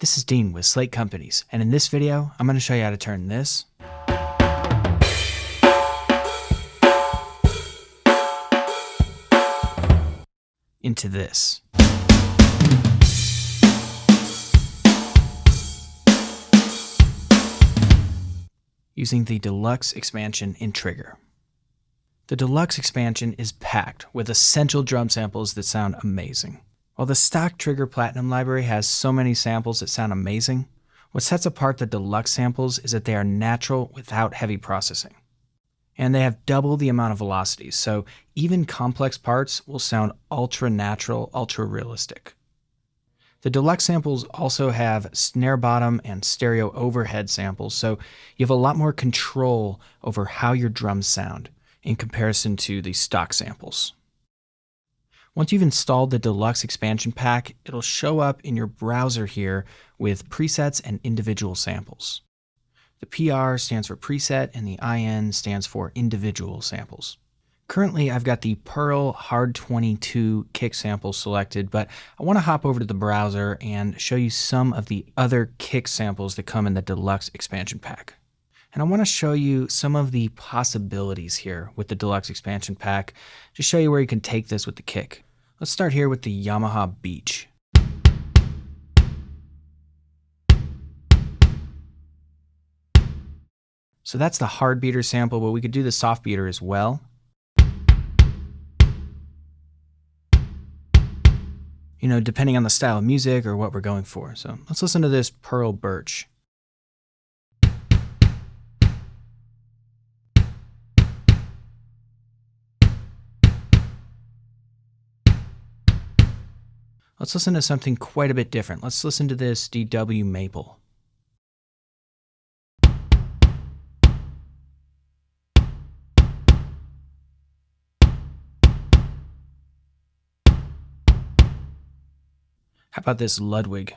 This is Dean with Slate Companies, and in this video, I'm going to show you how to turn this into this. Using the Deluxe Expansion in Trigger. The Deluxe Expansion is packed with essential drum samples that sound amazing. While the stock Trigger Platinum library has so many samples that sound amazing, what sets apart the Deluxe samples is that they are natural without heavy processing. And they have double the amount of velocities, so even complex parts will sound ultra-natural, ultra-realistic. The Deluxe samples also have snare bottom and stereo overhead samples, so you have a lot more control over how your drums sound in comparison to the stock samples. Once you've installed the Deluxe Expansion Pack, it'll show up in your browser here with presets and individual samples. The PR stands for preset and the IN stands for individual samples. Currently, I've got the Pearl Hard 22 kick sample selected, but I want to hop over to the browser and show you some of the other kick samples that come in the Deluxe Expansion Pack. And I want to show you some of the possibilities here with the Deluxe Expansion Pack, to show you where you can take this with the kick. Let's start here with the Yamaha Beach. So that's the hard beater sample, but we could do the soft beater as well. You know, depending on the style of music or what we're going for. So let's listen to this Pearl Birch. Let's listen to something quite a bit different. Let's listen to this DW Maple. How about this Ludwig?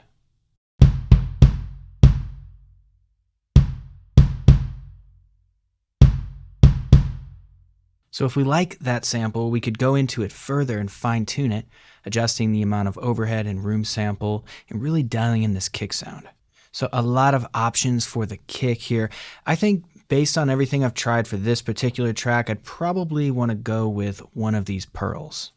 So if we like that sample, we could go into it further and fine-tune it, adjusting the amount of overhead and room sample, and really dialing in this kick sound. So a lot of options for the kick here. I think based on everything I've tried for this particular track, I'd probably want to go with one of these Pearls.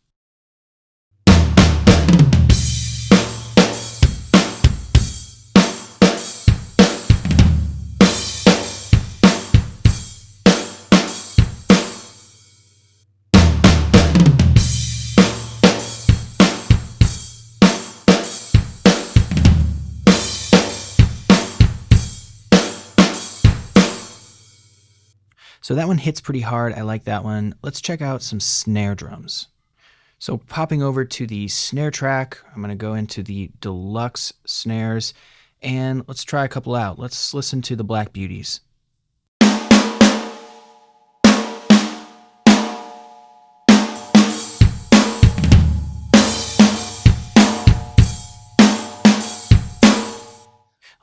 So that one hits pretty hard. I like that one. Let's check out some snare drums. So popping over to the snare track, I'm going to go into the Deluxe Snares, and let's try a couple out. Let's listen to the Black Beauties.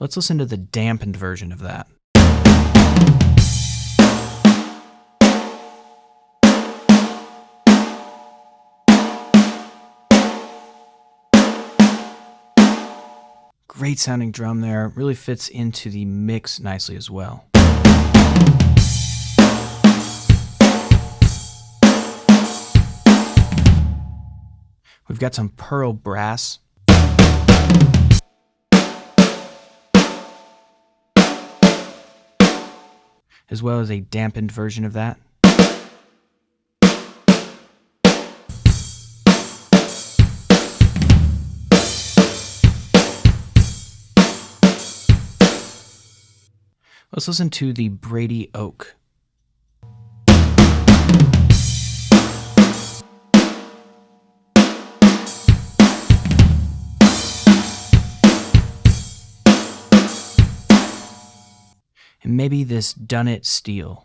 Let's listen to the dampened version of that. Great sounding drum there, really fits into the mix nicely as well. We've got some Pearl Brass. As well as a dampened version of that. Let's listen to the Brady Oak. And maybe this Done It Steel.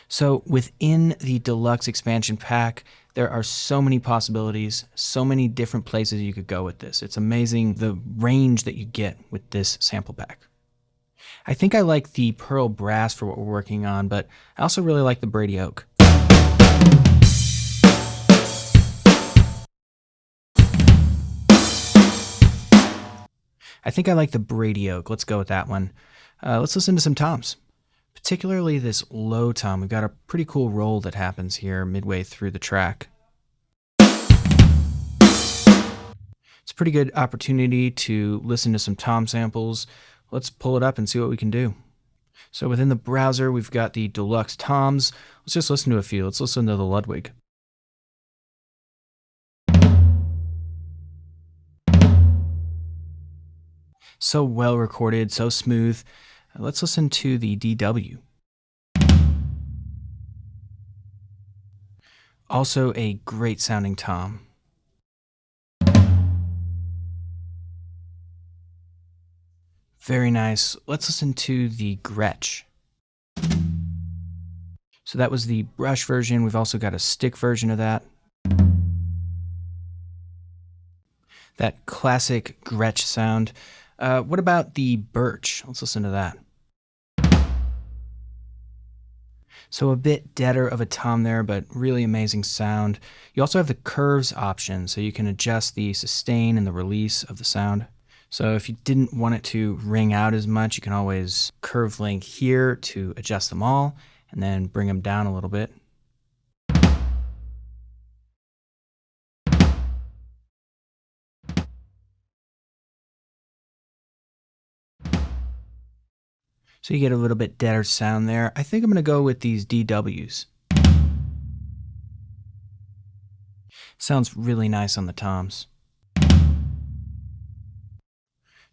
So within the Deluxe Expansion Pack, there are so many possibilities, so many different places you could go with this. It's amazing the range that you get with this sample pack. I think I like the pearl brass for what we're working on, but I also really like the Brady oak. I think I like the Brady oak. Let's go with that one. Let's listen to some toms. Particularly this low tom. We've got a pretty cool roll that happens here midway through the track. It's a pretty good opportunity to listen to some tom samples. Let's pull it up and see what we can do. So within the browser, we've got the Deluxe Toms. Let's just listen to a few. Let's listen to the Ludwig. So well recorded, so smooth. Let's listen to the DW. Also a great sounding tom. Very nice. Let's listen to the Gretsch. So that was the brush version. We've also got a stick version of that. That classic Gretsch sound. What about the Birch? Let's listen to that. So a bit deader of a tom there, but really amazing sound. You also have the curves option, so you can adjust the sustain and the release of the sound. So if you didn't want it to ring out as much, you can always curve link here to adjust them all, and then bring them down a little bit. So you get a little bit deader sound there. I think I'm going to go with these DWs. Sounds really nice on the toms.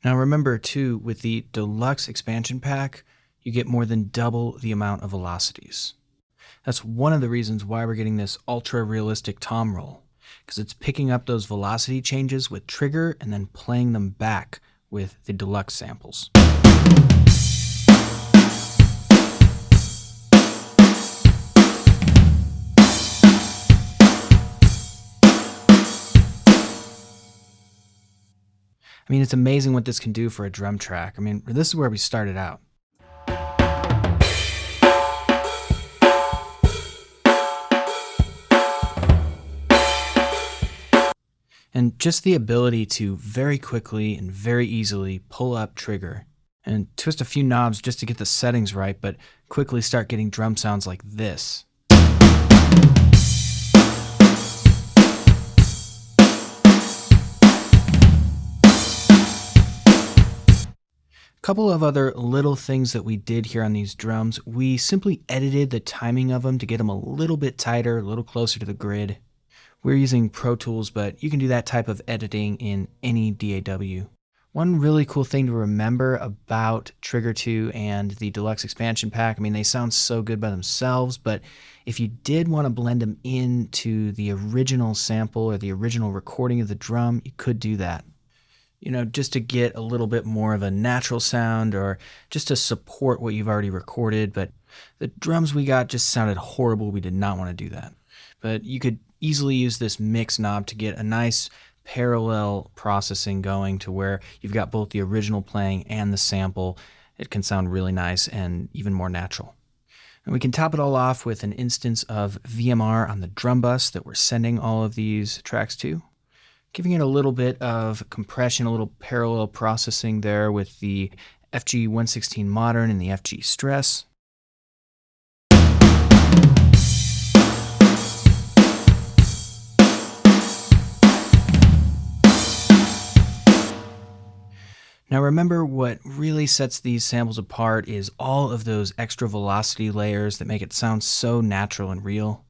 Now remember too, with the Deluxe Expansion Pack, you get more than double the amount of velocities. That's one of the reasons why we're getting this ultra realistic tom roll, because it's picking up those velocity changes with trigger and then playing them back with the Deluxe samples. I mean, it's amazing what this can do for a drum track. I mean, this is where we started out. And just the ability to very quickly and very easily pull up trigger and twist a few knobs just to get the settings right, but quickly start getting drum sounds like this. Couple of other little things that we did here on these drums. We simply edited the timing of them to get them a little bit tighter, a little closer to the grid. We're using Pro Tools, but you can do that type of editing in any DAW. One really cool thing to remember about Trigger 2 and the Deluxe Expansion Pack, I mean, they sound so good by themselves, but if you did want to blend them into the original sample or the original recording of the drum, you could do that. You know, just to get a little bit more of a natural sound or just to support what you've already recorded. But the drums we got just sounded horrible. We did not want to do that. But you could easily use this mix knob to get a nice parallel processing going to where you've got both the original playing and the sample. It can sound really nice and even more natural. And we can top it all off with an instance of VMR on the drum bus that we're sending all of these tracks to, giving it a little bit of compression, a little parallel processing there with the FG 116 Modern and the FG Stress. Now remember, what really sets these samples apart is all of those extra velocity layers that make it sound so natural and real,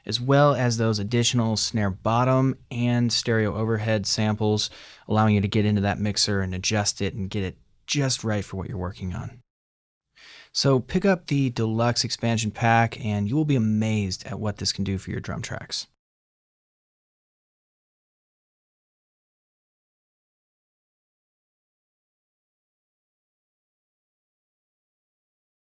as well as those additional snare bottom and stereo overhead samples, allowing you to get into that mixer and adjust it and get it just right for what you're working on. So pick up the Deluxe Expansion Pack and you will be amazed at what this can do for your drum tracks.